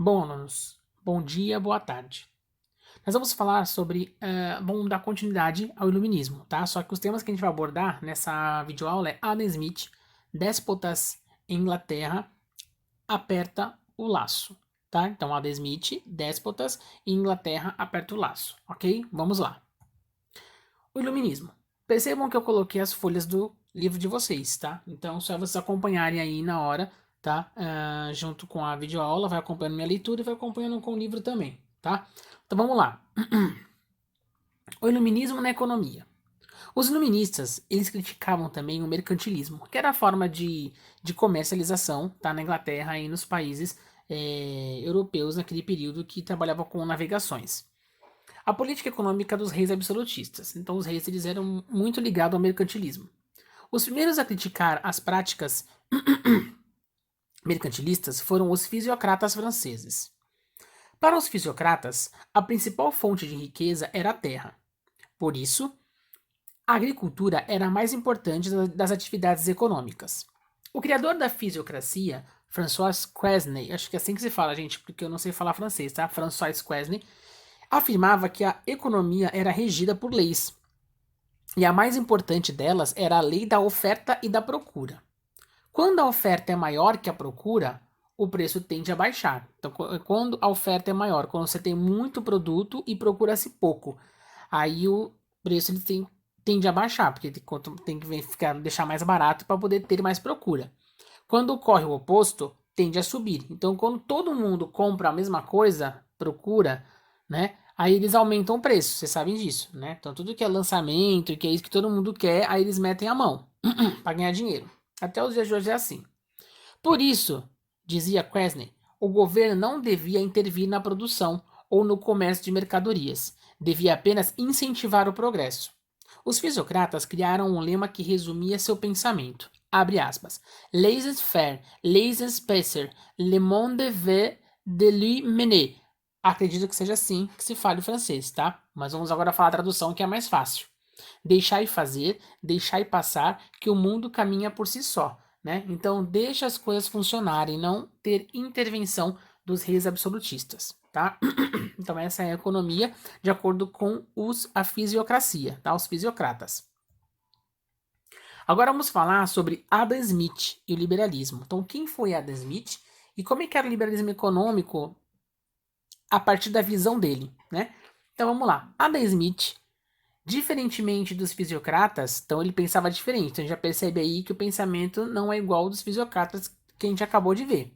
Bom, alunos, bom dia, boa tarde. Nós vamos falar sobre, vamos dar continuidade ao iluminismo, tá? Só que os temas que a gente vai abordar nessa videoaula é Adam Smith, Déspotas em Inglaterra, aperta o laço, tá? Então, Adam Smith, Déspotas em Inglaterra, aperta o laço, ok? Vamos lá. O iluminismo. Percebam que eu coloquei as folhas do livro de vocês, tá? Então, só vocês acompanharem aí na hora, tá? Junto com a videoaula, vai acompanhando minha leitura e vai acompanhando com o livro também, tá? Então, vamos lá. O iluminismo na economia. Os iluministas, eles criticavam também o mercantilismo, que era a forma de comercialização, tá? Na Inglaterra e nos países europeus naquele período que trabalhavam com navegações. A política econômica dos reis absolutistas. Então, os reis eles eram muito ligados ao mercantilismo. Os primeiros a criticar as práticas mercantilistas foram os fisiocratas franceses. Para os fisiocratas, a principal fonte de riqueza era a terra. Por isso, a agricultura era a mais importante das atividades econômicas. O criador da fisiocracia, François Quesnay, acho que é assim que se fala, gente, porque eu não sei falar francês, tá? François Quesnay, afirmava que a economia era regida por leis, e a mais importante delas era a lei da oferta e da procura. Quando a oferta é maior que a procura, o preço tende a baixar. Então, quando a oferta é maior, quando você tem muito produto e procura-se pouco, aí o preço tende a baixar, porque tem que deixar mais barato para poder ter mais procura. Quando ocorre o oposto, tende a subir. Então, quando todo mundo compra a mesma coisa, procura, né? Aí eles aumentam o preço, vocês sabem disso, né? Então, tudo que é lançamento, que é isso que todo mundo quer, aí eles metem a mão para ganhar dinheiro. Até os dias de hoje é assim. Por isso, dizia Quesney, o governo não devia intervir na produção ou no comércio de mercadorias, devia apenas incentivar o progresso. Os fisiocratas criaram um lema que resumia seu pensamento. Abre aspas. Laissez-faire, laissez-passer, le monde veut de lui mener. Acredito que seja assim que se fale o francês, tá? Mas vamos agora falar a tradução que é mais fácil. Deixai fazer, deixai passar, que o mundo caminha por si só, né? Então, deixa as coisas funcionarem, não ter intervenção dos reis absolutistas, tá? Então, essa é a economia de acordo com a fisiocracia, tá? Os fisiocratas. Agora vamos falar sobre Adam Smith e o liberalismo. Então, quem foi Adam Smith e como é que era o liberalismo econômico a partir da visão dele, né? Então, vamos lá. Adam Smith, diferentemente dos fisiocratas, então ele pensava diferente. Então, a gente já percebe aí que o pensamento não é igual ao dos fisiocratas que a gente acabou de ver,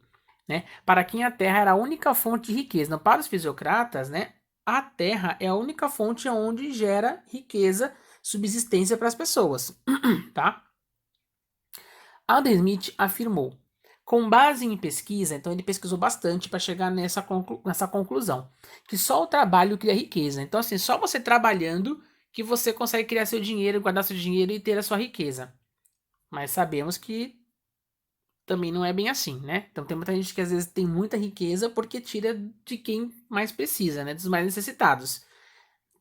né? Para quem a terra era a única fonte de riqueza. Não, para os fisiocratas, né? A terra é a única fonte onde gera riqueza, subsistência para as pessoas, tá? Adam Smith afirmou, com base em pesquisa, então ele pesquisou bastante para chegar nessa conclusão, que só o trabalho cria riqueza. Então, assim, só você trabalhando que você consegue criar seu dinheiro, guardar seu dinheiro e ter a sua riqueza. Mas sabemos que também não é bem assim, né? Então tem muita gente que às vezes tem muita riqueza porque tira de quem mais precisa, né? Dos mais necessitados.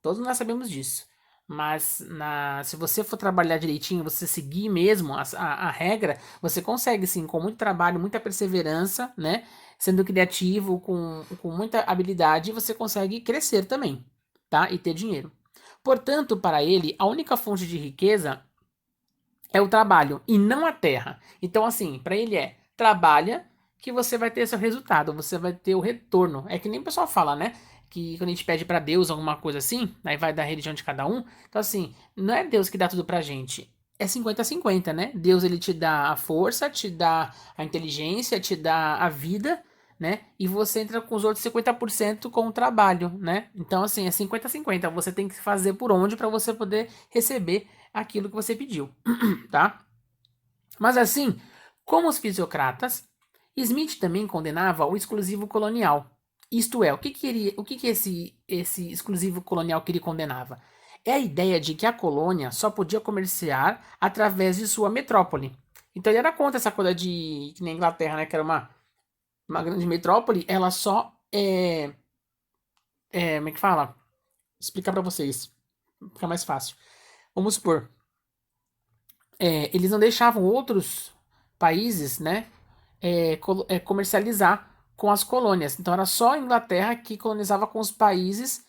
Todos nós sabemos disso. Mas se você for trabalhar direitinho, você seguir mesmo a regra, você consegue sim, com muito trabalho, muita perseverança, né? Sendo criativo, com muita habilidade, você consegue crescer também, tá? E ter dinheiro. Portanto, para ele, a única fonte de riqueza é o trabalho e não a terra. Então, assim, para ele é trabalha que você vai ter seu resultado, você vai ter o retorno. É que nem o pessoal fala, né? Que quando a gente pede para Deus alguma coisa assim, aí vai da religião de cada um. Então, assim, não é Deus que dá tudo pra gente. É 50-50, né? Deus ele te dá a força, te dá a inteligência, te dá a vida, né? E você entra com os outros 50% com o trabalho, né? Então, assim, é 50-50. Você tem que fazer por onde para você poder receber aquilo que você pediu, tá? Mas assim, como os fisiocratas, Smith também condenava o exclusivo colonial. Isto é, o que esse exclusivo colonial que ele condenava? É a ideia de que a colônia só podia comerciar através de sua metrópole. Então ele era contra essa coisa de que na Inglaterra, né, que era uma grande metrópole, ela só como é que fala? Vou explicar para vocês, fica mais fácil. Vamos supor, eles não deixavam outros países, né, comercializar com as colônias. Então era só a Inglaterra que colonizava com os países,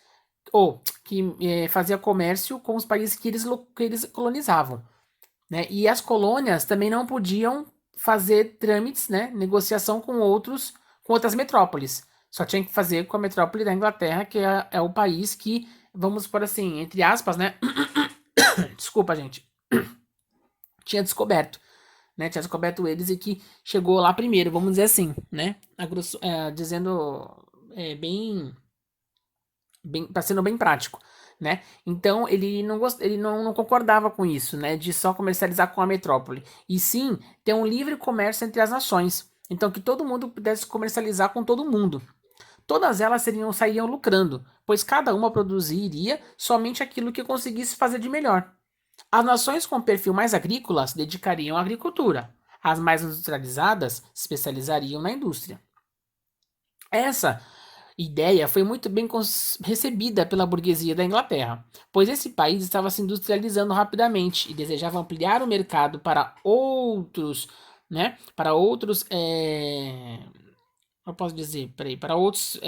ou que fazia comércio com os países que eles colonizavam, né? E as colônias também não podiam fazer trâmites, né? Negociação com outras metrópoles. Só tinha que fazer com a metrópole da Inglaterra, que é o país que, vamos por assim, entre aspas, né? Desculpa, gente. Tinha descoberto, né? Tinha descoberto eles e que chegou lá primeiro, vamos dizer assim, né? Dizendo tá sendo bem prático, né? Então ele não concordava com isso, né? De só comercializar com a metrópole, e sim ter um livre comércio entre as nações. Então que todo mundo pudesse comercializar com todo mundo. Todas elas sairiam lucrando, pois cada uma produziria somente aquilo que conseguisse fazer de melhor. As nações com perfil mais agrícola se dedicariam à agricultura. As mais industrializadas se especializariam na indústria. Essa ideia foi muito bem recebida pela burguesia da Inglaterra, pois esse país estava se industrializando rapidamente e desejava ampliar o mercado para outros, né? Para outros, eu posso dizer, peraí, para outros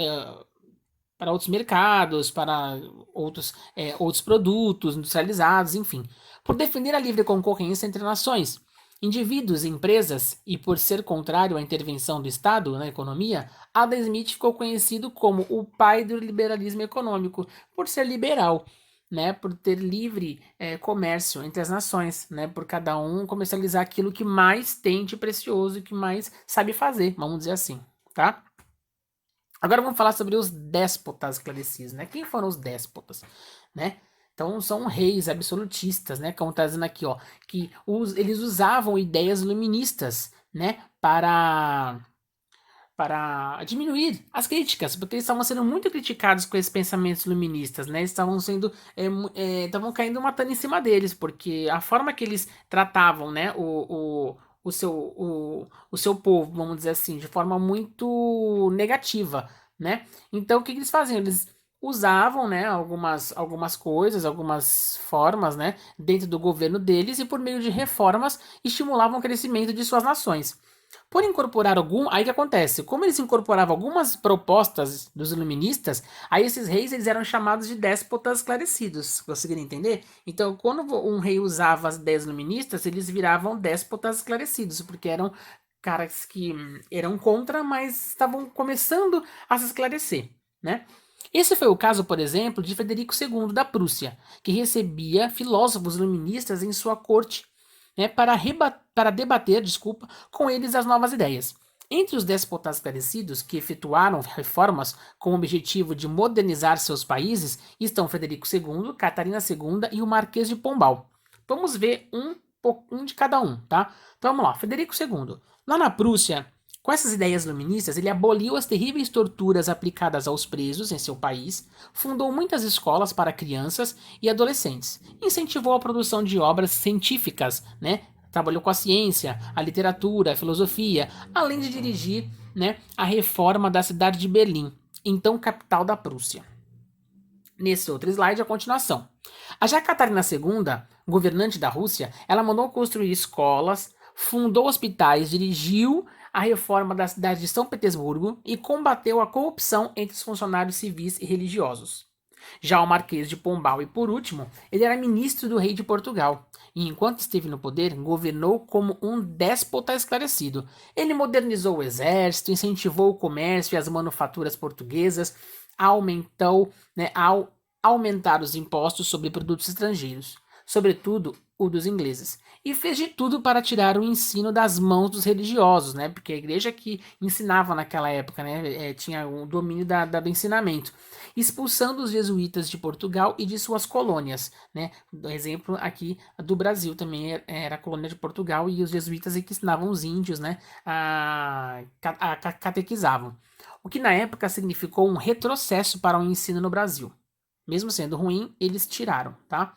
mercados, para outros produtos industrializados, enfim, por defender a livre concorrência entre nações, indivíduos e empresas, e por ser contrário à intervenção do Estado na economia, Adam Smith ficou conhecido como o pai do liberalismo econômico, por ser liberal. Né, por ter livre comércio entre as nações, né, por cada um comercializar aquilo que mais tem de precioso e que mais sabe fazer, vamos dizer assim, tá? Agora vamos falar sobre os déspotas esclarecidos, né? Quem foram os déspotas, né? Então são reis absolutistas, né? Como tá dizendo aqui, ó, que eles usavam ideias iluministas, né? Para diminuir as críticas, porque eles estavam sendo muito criticados com esses pensamentos iluministas, né? Eles estavam sendo, estavam caindo matando em cima deles, porque a forma que eles tratavam, né? O seu povo, vamos dizer assim, de forma muito negativa, né? Então, o que eles faziam? Eles usavam, né, algumas coisas, algumas formas, né, dentro do governo deles e por meio de reformas estimulavam o crescimento de suas nações. Por incorporar aí que acontece? Como eles incorporavam algumas propostas dos iluministas, aí esses reis eles eram chamados de déspotas esclarecidos. Conseguiram entender? Então, quando um rei usava as ideias iluministas, eles viravam déspotas esclarecidos, porque eram caras que eram contra, mas estavam começando a se esclarecer, né? Esse foi o caso, por exemplo, de Frederico II da Prússia, que recebia filósofos iluministas em sua corte, né, para debater, desculpa, com eles as novas ideias. Entre os déspotas esclarecidos que efetuaram reformas com o objetivo de modernizar seus países estão Frederico II, Catarina II e o Marquês de Pombal. Vamos ver um de cada um, tá? Então vamos lá, Frederico II. Lá na Prússia, com essas ideias iluministas, ele aboliu as terríveis torturas aplicadas aos presos em seu país, fundou muitas escolas para crianças e adolescentes, incentivou a produção de obras científicas, né? Trabalhou com a ciência, a literatura, a filosofia, além de dirigir, né, a reforma da cidade de Berlim, então capital da Prússia. Nesse outro slide, a continuação. A já Catarina II, governante da Rússia, ela mandou construir escolas, fundou hospitais, dirigiu a reforma da cidade de São Petersburgo e combateu a corrupção entre os funcionários civis e religiosos. Já o Marquês de Pombal, e por último, ele era ministro do rei de Portugal, e enquanto esteve no poder, governou como um déspota esclarecido. Ele modernizou o exército, incentivou o comércio e as manufaturas portuguesas, ao aumentar os impostos sobre produtos estrangeiros, sobretudo o dos ingleses, e fez de tudo para tirar o ensino das mãos dos religiosos, né? Porque a igreja que ensinava naquela época, né, tinha o domínio do ensinamento, expulsando os jesuítas de Portugal e de suas colônias, né? Do exemplo aqui do Brasil também era a colônia de Portugal e os jesuítas que ensinavam os índios, né, catequizavam. O que na época significou um retrocesso para o ensino no Brasil. Mesmo sendo ruim, eles tiraram, tá?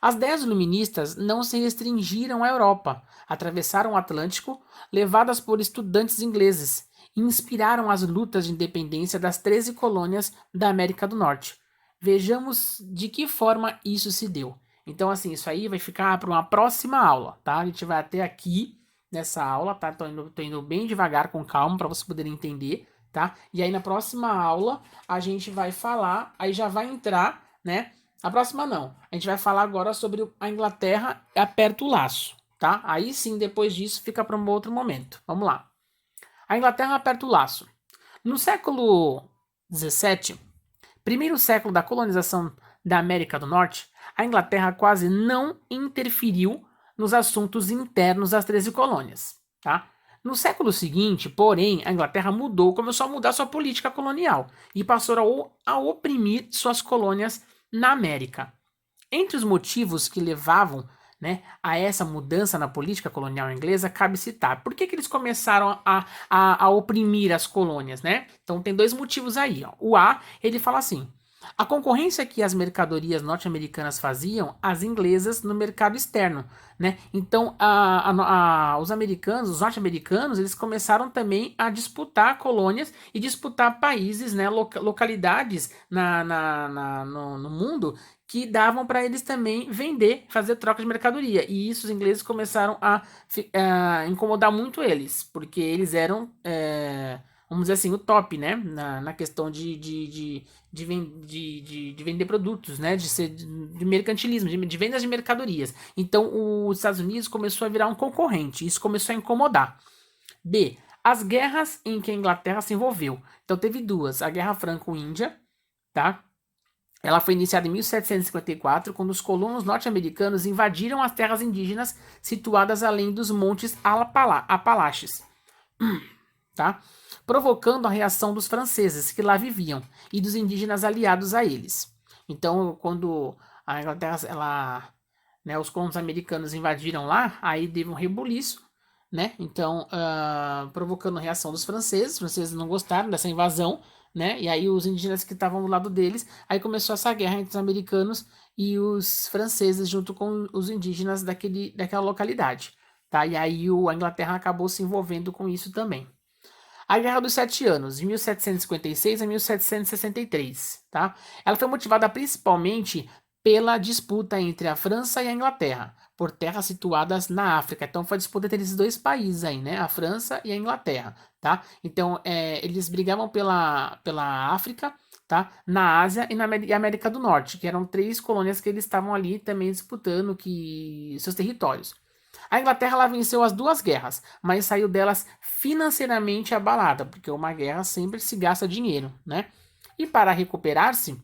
As ideias iluministas não se restringiram à Europa, atravessaram o Atlântico, levadas por estudantes ingleses, e inspiraram as lutas de independência das 13 colônias da América do Norte. Vejamos de que forma isso se deu. Então, assim, isso aí vai ficar para uma próxima aula, tá? A gente vai até aqui nessa aula, tá? Tô indo bem devagar, com calma, para vocês poderem entender, tá? E aí na próxima aula a gente vai falar, aí já vai entrar, né? A próxima não. A gente vai falar agora sobre a Inglaterra e aperta o laço, tá? Aí sim, depois disso, fica para um outro momento. Vamos lá. A Inglaterra aperta o laço. No século XVII, primeiro século da colonização da América do Norte, a Inglaterra quase não interferiu nos assuntos internos das 13 colônias, tá? No século seguinte, porém, a Inglaterra começou a mudar sua política colonial e passou a oprimir suas colônias na América. Entre os motivos que levavam, né, a essa mudança na política colonial inglesa, cabe citar. Por que eles começaram a oprimir as colônias, né? Então tem dois motivos aí. Ó. O A, ele fala assim: a concorrência que as mercadorias norte-americanas faziam às inglesas no mercado externo, né? Então os americanos, os norte-americanos, eles começaram também a disputar colônias e disputar países, né, localidades no mundo que davam para eles também vender, fazer troca de mercadoria. E isso os ingleses começaram a incomodar muito eles, porque eles eram, vamos dizer assim, o top, né? Na questão de vender produtos, né? De mercantilismo, de vendas de mercadorias. Então os Estados Unidos começou a virar um concorrente. Isso começou a incomodar. B. As guerras em que a Inglaterra se envolveu. Então teve duas: a Guerra Franco-Índia, tá? Ela foi iniciada em 1754, quando os colonos norte-americanos invadiram as terras indígenas situadas além dos montes Apalaches, tá? Provocando a reação dos franceses que lá viviam e dos indígenas aliados a eles. Então, quando a Inglaterra, né, os colonos americanos invadiram lá, aí teve um rebuliço, né? Então, provocando a reação dos franceses. Os franceses não gostaram dessa invasão, né? E aí os indígenas que estavam do lado deles, aí começou essa guerra entre os americanos e os franceses junto com os indígenas daquela localidade, tá? E aí a Inglaterra acabou se envolvendo com isso também. A Guerra dos Sete Anos, de 1756 a 1763, tá? Ela foi motivada principalmente pela disputa entre a França e a Inglaterra, por terras situadas na África. Então foi a disputa entre esses dois países aí, né? A França e a Inglaterra, tá? Então eles brigavam pela África, tá? Na Ásia e na América do Norte, que eram três colônias que eles estavam ali também disputando seus territórios. A Inglaterra ela venceu as duas guerras, mas saiu delas financeiramente abalada, porque uma guerra sempre se gasta dinheiro, né? E para recuperar-se,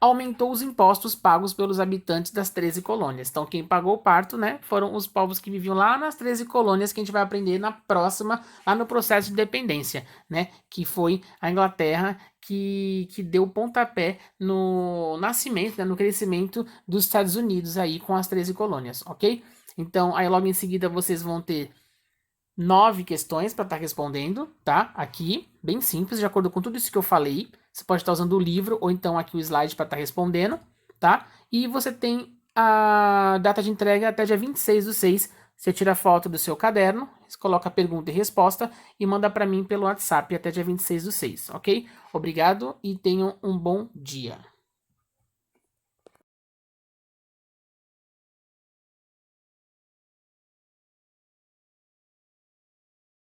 aumentou os impostos pagos pelos habitantes das 13 colônias. Então, quem pagou o parto, né, foram os povos que viviam lá nas 13 colônias, que a gente vai aprender na próxima, lá no processo de independência, né, que foi a Inglaterra que deu pontapé no nascimento, né, no crescimento dos Estados Unidos aí com as 13 colônias, ok? Então, aí logo em seguida vocês vão ter 9 questões para estar respondendo, tá? Aqui, bem simples, de acordo com tudo isso que eu falei. Você pode estar usando o livro ou então aqui o slide para estar respondendo, tá? E você tem a data de entrega até dia 26/6. Você tira a foto do seu caderno, coloca a pergunta e resposta e manda para mim pelo WhatsApp até dia 26/6, ok? Obrigado e tenham um bom dia.